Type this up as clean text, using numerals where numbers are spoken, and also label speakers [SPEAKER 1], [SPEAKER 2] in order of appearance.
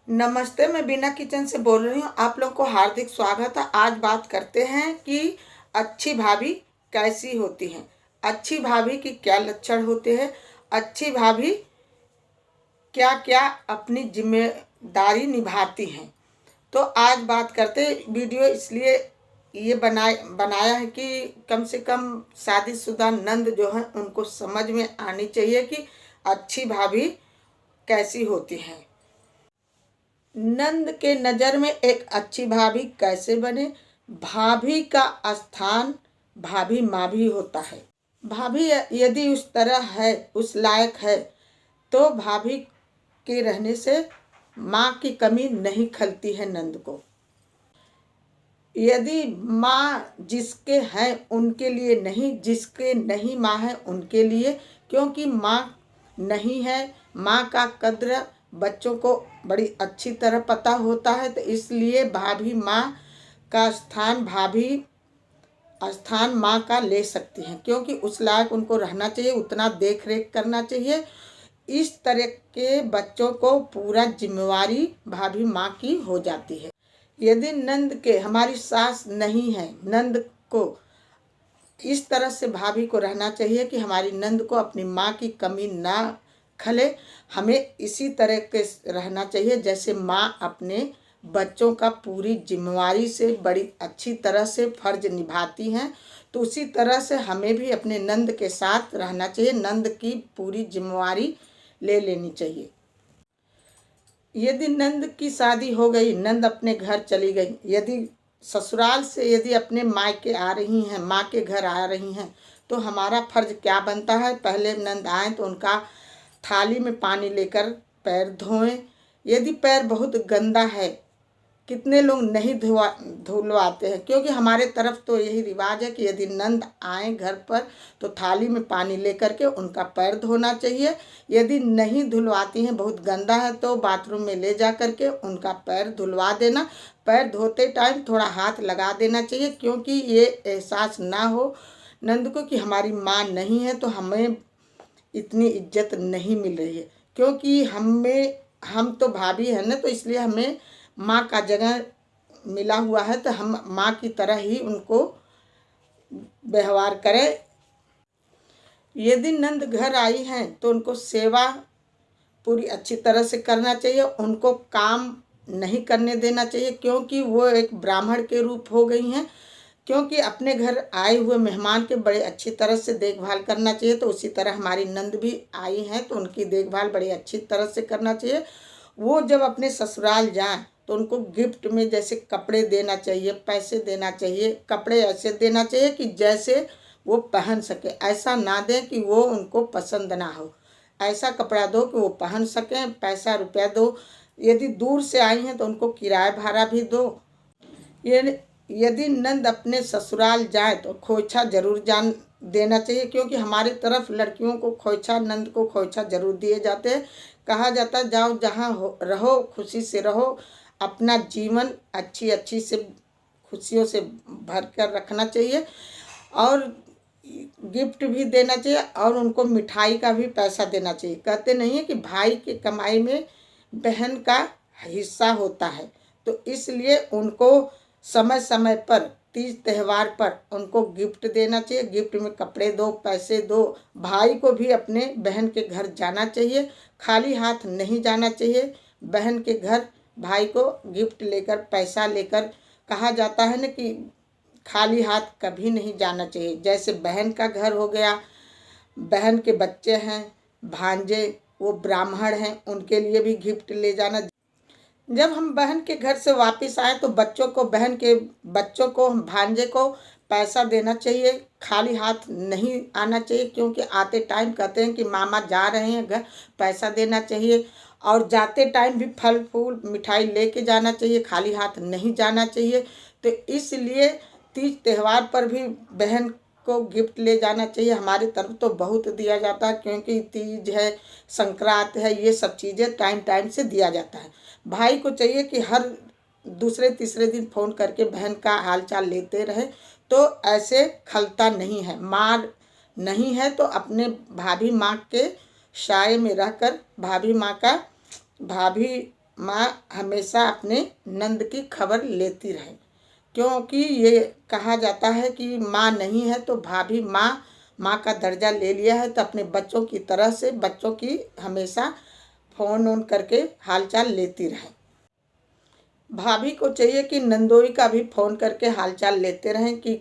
[SPEAKER 1] नमस्ते, मैं बीना किचन से बोल रही हूँ। आप लोगों को हार्दिक स्वागत है। आज बात करते हैं कि अच्छी भाभी कैसी होती हैं, अच्छी भाभी की क्या लक्षण होते हैं, अच्छी भाभी क्या क्या अपनी जिम्मेदारी निभाती हैं। तो आज बात करते हैं। वीडियो इसलिए ये बनाया है कि कम से कम शादीशुदा नंद जो हैं उनको समझ में आनी चाहिए कि अच्छी भाभी कैसी होती हैं। नंद के नज़र में एक अच्छी भाभी कैसे बने। भाभी का स्थान भाभी माँ भी होता है। भाभी यदि उस तरह है, उस लायक है, तो भाभी के रहने से माँ की कमी नहीं खलती है नंद को। यदि माँ जिसके हैं उनके लिए नहीं, जिसके नहीं माँ है उनके लिए, क्योंकि माँ नहीं है, माँ का कद्र बच्चों को बड़ी अच्छी तरह पता होता है। तो इसलिए भाभी माँ का स्थान माँ का ले सकती हैं, क्योंकि उस लायक उनको रहना चाहिए, उतना देख रेख करना चाहिए। इस तरह के बच्चों को पूरा जिम्मेवारी भाभी माँ की हो जाती है। यदि नंद के हमारी सास नहीं है, नंद को इस तरह से भाभी को रहना चाहिए कि हमारी नंद को अपनी माँ की कमी ना खले। हमें इसी तरह के रहना चाहिए जैसे माँ अपने बच्चों का पूरी जिम्मेवारी से बड़ी अच्छी तरह से फर्ज निभाती हैं। तो उसी तरह से हमें भी अपने नंद के साथ रहना चाहिए, नंद की पूरी जिम्मेवारी ले लेनी चाहिए। यदि नंद की शादी हो गई, नंद अपने घर चली गई, यदि ससुराल से यदि अपने मायके आ रही हैं, माँ के घर आ रही हैं, तो हमारा फर्ज क्या बनता है। पहले नंद आए तो उनका थाली में पानी लेकर पैर धोएं। यदि पैर बहुत गंदा है, कितने लोग नहीं धुलवाते हैं, क्योंकि हमारे तरफ तो यही रिवाज है कि यदि नंद आए घर पर तो थाली में पानी लेकर के उनका पैर धोना चाहिए। यदि नहीं धुलवाती हैं, बहुत गंदा है, तो बाथरूम में ले जा कर के उनका पैर धुलवा देना। पैर धोते टाइम थोड़ा हाथ लगा देना चाहिए, क्योंकि ये एहसास ना हो नंद को कि हमारी माँ नहीं है तो हमें इतनी इज्जत नहीं मिल रही है। क्योंकि हम तो भाभी है ना, तो इसलिए हमें माँ का जगह मिला हुआ है, तो हम माँ की तरह ही उनको व्यवहार करें। यदि नंद घर आई हैं तो उनको सेवा पूरी अच्छी तरह से करना चाहिए, उनको काम नहीं करने देना चाहिए, क्योंकि वो एक ब्राह्मण के रूप हो गई हैं। क्योंकि अपने घर आए हुए मेहमान के बड़े अच्छी तरह से देखभाल करना चाहिए, तो उसी तरह हमारी नंद भी आई हैं तो उनकी देखभाल बड़ी अच्छी तरह से करना चाहिए। वो जब अपने ससुराल जाएं तो उनको गिफ्ट में जैसे कपड़े देना चाहिए, पैसे देना चाहिए। कपड़े ऐसे देना चाहिए कि जैसे वो पहन सके, ऐसा ना दें कि वो उनको पसंद ना हो। ऐसा कपड़ा दो कि वो पहन सकें, पैसा रुपया दो। यदि दूर से आई हैं तो उनको किराया भाड़ा भी दो। ये यदि नंद अपने ससुराल जाए तो खोइछा जरूर जान देना चाहिए, क्योंकि हमारी तरफ लड़कियों को खोइछा, नंद को खोइछा जरूर दिए जाते हैं। कहा जाता है जाओ जहाँ रहो खुशी से रहो, अपना जीवन अच्छी से खुशियों से भर कर रखना चाहिए। और गिफ्ट भी देना चाहिए और उनको मिठाई का भी पैसा देना चाहिए। कहते नहीं है कि भाई की कमाई में बहन का हिस्सा होता है, तो इसलिए उनको समय समय पर तीज त्यौहार पर उनको गिफ्ट देना चाहिए। गिफ्ट में कपड़े दो, पैसे दो। भाई को भी अपने बहन के घर जाना चाहिए, खाली हाथ नहीं जाना चाहिए। बहन के घर भाई को गिफ्ट लेकर, पैसा लेकर, कहा जाता है ना कि खाली हाथ कभी नहीं जाना चाहिए। जैसे बहन का घर हो गया, बहन के बच्चे हैं, भांजे, वो ब्राह्मण हैं, उनके लिए भी गिफ्ट ले जाना। जब हम बहन के घर से वापस आए तो बच्चों को, बहन के बच्चों को, भांजे को पैसा देना चाहिए, खाली हाथ नहीं आना चाहिए। क्योंकि आते टाइम कहते हैं कि मामा जा रहे हैं घर, पैसा देना चाहिए। और जाते टाइम भी फल फूल मिठाई लेके जाना चाहिए, खाली हाथ नहीं जाना चाहिए। तो इसलिए तीज त्यौहार पर भी बहन को गिफ्ट ले जाना चाहिए। हमारी तरफ तो बहुत दिया जाता है, क्योंकि तीज है, संक्रांत है, ये सब चीज़ें टाइम टाइम से दिया जाता है। भाई को चाहिए कि हर दूसरे तीसरे दिन फ़ोन करके बहन का हाल चाल लेते रहे, तो ऐसे खलता नहीं है। माँ नहीं है तो अपने भाभी माँ के साये में रहकर भाभी माँ हमेशा अपने नंद की खबर लेती रहे, क्योंकि ये कहा जाता है कि माँ नहीं है तो भाभी माँ का दर्जा ले लिया है, तो अपने बच्चों की तरह से बच्चों की हमेशा फ़ोन ऑन करके हालचाल लेती रहे। भाभी को चाहिए कि नंदोई का भी फ़ोन करके हालचाल लेते रहें कि